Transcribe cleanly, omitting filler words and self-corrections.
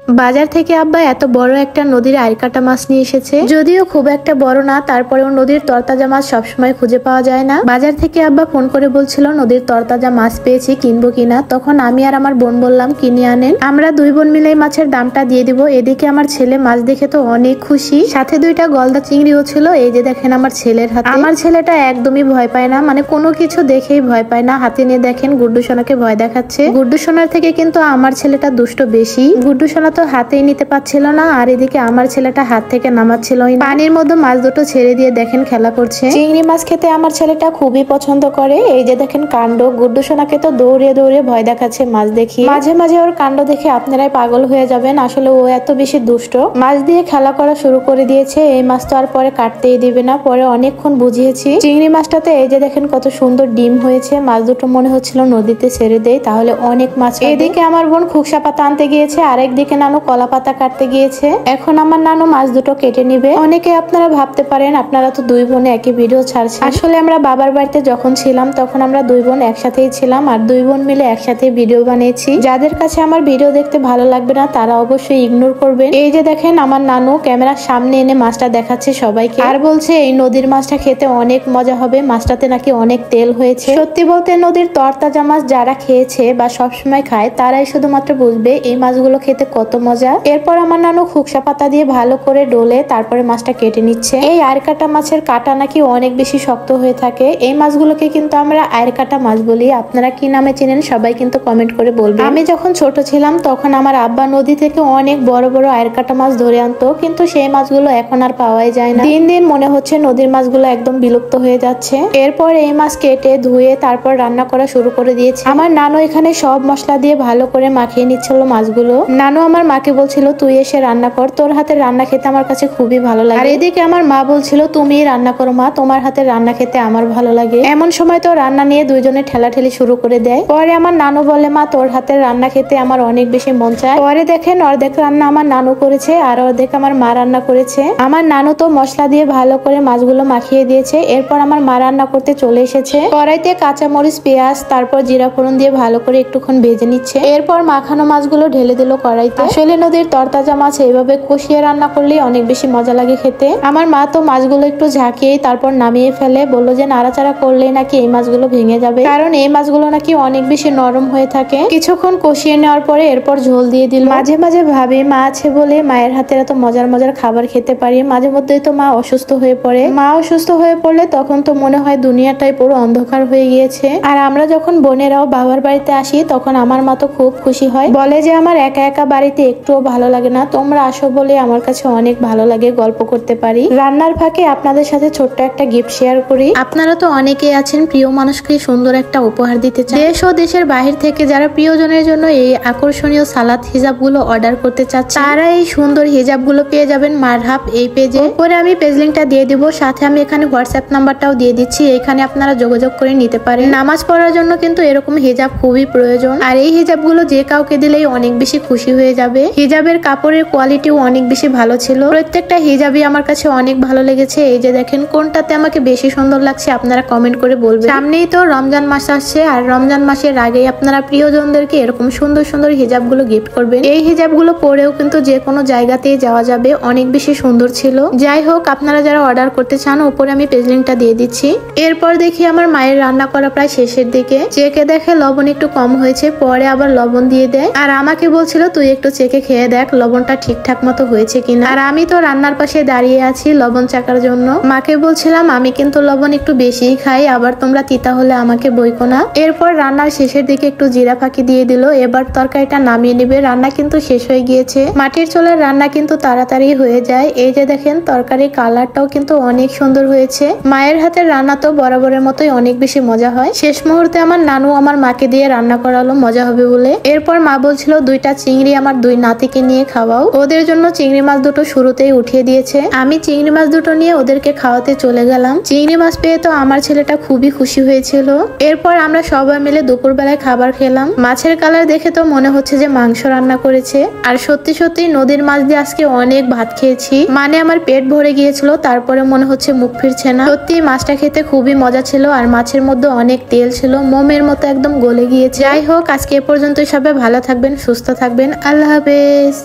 বাজার থেকে আব্বা এত বড় একটা নদীর আইকাটা মাছ নিয়ে এসেছে। যদিও খুব একটা বড় না, তারপরেও নদীর তরতাজা মাছ সবসময় খুঁজে পাওয়া যায় না। বাজার থেকে আব্বা ফোন করে বলছিল নদীর তরতাজা মাছ পেয়েছি, কিনবো কিনা। তখন আমি আর আমার বোন বললাম কিনে আনেন। আমরা দুই বোন মিলে মাছের দামটা দিয়ে দিব। এদিকে আমার ছেলে মাছ দেখে তো অনেক খুশি, সাথে দুইটা গলদা চিংড়িও ছিল। এই যে দেখেন আমার ছেলের হাতে। আমার ছেলেটা একদমই ভয় পায় না, মানে কোনো কিছু দেখেই ভয় পায় না। হাতে নিয়ে দেখেন গুড্ডু সোনাকে ভয় দেখাচ্ছে। গুড্ডু সোনার থেকে কিন্তু আমার ছেলেটা দুষ্ট বেশি। গুড্ডু সোনা তো হাতেই নিতে পারছিল না, আর এদিকে আমার ছেলেটা হাত থেকে নামাচ্ছিল। পানির মধ্যে মাছ দুটো ছেড়ে দিয়ে দেখেন খেলা করছে। চিংড়ি মাছ খেতে আমার ছেলেটা খুবই পছন্দ করে। এই যে দেখেন কাণ্ড, গুড্ডু সোনাকে তো দৌড়ে দৌড়ে ভয় দেখাচ্ছে মাছ দেখি। মাঝে মাঝে ওর কাণ্ড দেখে আপনারাই পাগল হয়ে যাবেন, আসলে ও এত বেশি দুষ্ট। মাছ দিয়ে খেলা করা শুরু করে দিয়েছে। এই মাছ তো আর পরে কাটতেই দিবে না, পরে অনেকক্ষণ বুঝিয়েছি। চিংড়ি মাছটাতে এই যে দেখেন কত সুন্দর ডিম হয়েছে। মাছ দুটো মনে হচ্ছিল নদীতে ছেড়ে দেয়, তাহলে অনেক মাছ। এদিকে আমার বোন খুকসা পাতা আনতে গিয়েছে, আর একদিকে নানু কলা পাতা কাটতে গিয়েছে। এখন আমার নানু মাছ দুটো কেটে নিবে। অনেকে আপনারা ভাবতে পারেন আপনারা তো দুই বোনে একই ভিডিও ছাড়ছেন। আসলে আমরা বাবার বাড়িতে যখন ছিলাম তখন আমরা দুই বোন একসাথেই ছিলাম, আর দুই বোন মিলে একসাথে ভিডিও বানিয়েছি। যাদের কাছে আমার ভিডিও দেখতে ভালো লাগবে না তারা অবশ্যই ইগনোর করবেন। এই যে দেখেন আমার নানু ক্যামেরার সামনে এনে মাছটা দেখাচ্ছে সবাইকে, আর বলছে এই নদীর মাছটা খেতে অনেক মজা হবে, মাছটাতে নাকি অনেক তেল হয়েছে। সত্যি বলতে নদীর তরতাজা মাছ যারা খেয়েছে বা সবসময় খায় তারাই শুধুমাত্র বুঝবে এই মাছগুলো খেতে কত মজা। এরপর আমার নানু খুকসা পাতা দিয়ে ভালো করে ডলে তারপরে মাছটা কেটে নিচ্ছে। এই আরকাটা মাছের কাটা নাকি অনেক বেশি শক্ত হয়ে থাকে। এই মাছগুলোকে কিন্তু আমরা আরকাটা মাছ বলি। আপনারা কি নামে চেনেন সবাই কিন্তু কমেন্ট করে বলবেন। আমি যখন ছোট ছিলাম তখন আমার আব্বা নদী থেকে অনেক বড় বড় আরকাটা মাছ ধরে আনতো, কিন্তু সেই মাছগুলো এখন আর পাওয়াই যায় না। দিন দিন মনে হচ্ছে নদীর মাছগুলো একদম বিলুপ্ত হয়ে যাচ্ছে। এরপর এই মাছ কেটে ধুয়ে তারপর রান্না করা শুরু করে দিয়েছে। আমার নানু এখানে সব মশলা দিয়ে ভালো করে মাখিয়ে নিচ্ছিল মাছগুলো। নানু আমার মাকে বলছিল তুই এসে রান্না কর, তোর হাতের রান্না খেতে আমার কাছে খুবই ভালো লাগে। আর এদিকে আমার মা বলছিল তুমি রান্না করো মা, তোমার হাতের রান্না খেতে আমার ভালো লাগে। এমন সময় তো রান্না নিয়ে দুইজনে ঠেলাঠেলি শুরু করে দেয়। পরে আমার নানু বলে মা তোর হাতের রান্না খেতে আমার অনেক বেশি মন চায়। পরে দেখেন অর্ধেক রান্না আমার নানু করেছে আর অর্ধেক আমার মা রান্না করেছে। আমার নানু তো মশলা দিয়ে ভালো করে মাছগুলো মাখিয়ে দিয়েছে। এরপর আমার মা রান্না করতে চলে এসেছে। কড়াইতে কাঁচামরিচ পেঁয়াজ তারপর জিরা ফোড়ন দিয়ে ভালো করে একটুক্ষণ ভেজে নিচ্ছে। এরপর মাখানো মাছগুলো ঢেলে দিল কড়াইতে। আসলে নদীর তরতাজা মাছ এইভাবে কষিয়ে রান্না করলে অনেক বেশি মজা লাগে খেতে। আমার মা তো মাছগুলো একটু ঝাঁকিয়ে তারপর নামিয়ে ফেলে, বললো যে নাড়াচাড়া করলেই নাকি এই মাছগুলো ভেঙে যাবে, কারণ এই মাছগুলো নাকি অনেক বেশি নরম হয়ে থাকে। কিছুক্ষণ কষিয়ে নেওয়ার পরে এরপর ঝোল দিয়ে দিল। মাঝে মাঝে ভাবি মা আছে বলে মায়ের হাতের এত মজার মজার খাবার খেতে পারি। মাঝে মধ্যেই তো মা অসুস্থ হয়ে পড়ে। মা অসুস্থ হয়ে পড়লে তখন তো মনে হয় দুনিয়াটাই পুরো অন্ধকার হয়ে গিয়েছে। আর আমরা যখন বোনেরাও বাবার বাড়িতে আসি তখন আমার মা তো খুব খুশি হয়, বলে যে আমার একা একা বাড়িতে একটুও ভালো লাগে না, তোমরা আসো বলে আমার কাছে অনেক ভালো লাগে, গল্প করতে পারি। রান্নার ফাঁকে আপনাদের সাথে ছোট্ট একটা গিফট শেয়ার করি। আপনারা তো অনেকেই আছেন প্রিয় মানুষকে সুন্দর একটা উপহার দিতে চান। দেশ ও দেশের বাহির থেকে যারা প্রিয়জনের জন্য এই আকর্ষণীয় সালাত হিজাব গুলো অর্ডার করতে চাচ্ছেন তারা এই সুন্দর হিজাব গুলো পেয়ে যাবেন মারহাব এই পেজে। পরে আমি পেজ লিঙ্কটা দিয়ে দিব, সাথে আমি এখানে হোয়াটসঅ্যাপ নাম্বারটাও দিয়ে দিচ্ছি, এখানে আপনারা যোগাযোগ করে নিতে পারেন। নামাজ পড়ার জন্য কিন্তু এরকম হিজাব খুবই প্রয়োজন, আর এই হিজাব গুলো যে কাউকে দিলেই অনেক বেশি খুশি হয়ে যাবে। হিজাবের কাপড়ের কোয়ালিটিও অনেক বেশি ভালো ছিল। প্রত্যেকটা হিজাবই আমার কাছে অনেক ভালো লেগেছে। এই যে দেখেন কোনটাতে আমাকে বেশি সুন্দর লাগছে আপনারা কমেন্ট করে বলবেন। সামনেই তো রমজান মাস আসছে, আর রমজান মাসের আগেই আপনারা প্রিয়জনদেরকে এরকম সুন্দর সুন্দর হিজাব গুলো গিফট করবেন। এই হিজাব গুলো পরেও কিন্তু যে কোনো জায়গাতেই যাওয়া যাবে, অনেক বেশি সুন্দর ছিল। যাই হোক আপনারা যারা অর্ডার করতে চান উপরে আমি পেজ লিঙ্কটা দিয়ে দিচ্ছি। এরপর দেখি আমার মায়ের রান্না করা প্রায় শেষের দিকে। চেকে দেখে লবণ একটু কম হয়েছে, পরে আবার লবণ দিয়ে দেয়, আর আমাকে বলছিল তুই একটু চেকে খেয়ে দেখ লবণটা ঠিকঠাক মতো হয়েছে কিনা। আর আমি তো রান্নার পাশে দাঁড়িয়ে আছি লবণ চাকার জন্য। মাকে বলছিলাম আমি কিন্তু লবণ একটু বেশিই খাই, আবার তোমরা তিতা হলে আমাকে বইকো না। এরপর রান্নার শেষের দিকে একটু জিরা ফাঁকি দিয়ে দিল। এবার তরকারিটা নামিয়ে নিবে। রান্না কিন্তু শেষ হয়ে গিয়েছে। মাটির চুলার রান্না কিন্তু তাড়াতাড়ি হয়ে যায়। এই যে দেখেন তরকারির কালারটাও কিন্তু অনেক সুন্দর হয়েছে। মায়ের হাতের রান্না তো বরাবরের মতোই অনেক বেশি মজা হয়। শেষ মুহূর্তে আমার নানু আমার মাকে দিয়ে রান্না করালো মজা হবে বলে। এরপর মা বলছিল দুইটা চিংড়ি আমার দুই নাতিকে নিয়ে খাওয়াও, ওদের জন্য চিংড়ি মাছ দুটো শুরুতেই উঠিয়ে দিয়েছে। আমি চিংড়ি মাছ দুটো নিয়ে ওদেরকে খাওয়াতে চলে গেলাম। চিংড়ি মাছ পেয়ে তো আমার ছেলেটা খুবই খুশি হয়েছিল। এরপর আমরা সবাই মিলে দুপুর বেলায় খাবার খেলাম। মাছের কালার দেখে তো মনে হচ্ছে যে মাংস রান্না করেছে। আর সত্যি সত্যি নদীর মাছ দিয়ে আজকে অনেক ভাত খেয়েছি, মানে আমার পেট ভরে গিয়েছিল, তারপরে মনে হচ্ছে মুখ ফিরছে না। সত্যি মাছটা খেতে খুবই মজা ছিল, আর মাছের মধ্যে অনেক তেল ছিল, মোমের মতো একদম গলে গিয়েছে। যাই হোক আজকে এ পর্যন্ত, সবাই ভালো থাকবেন, সুস্থ থাকবেন, আল্লাহ হাফেজ।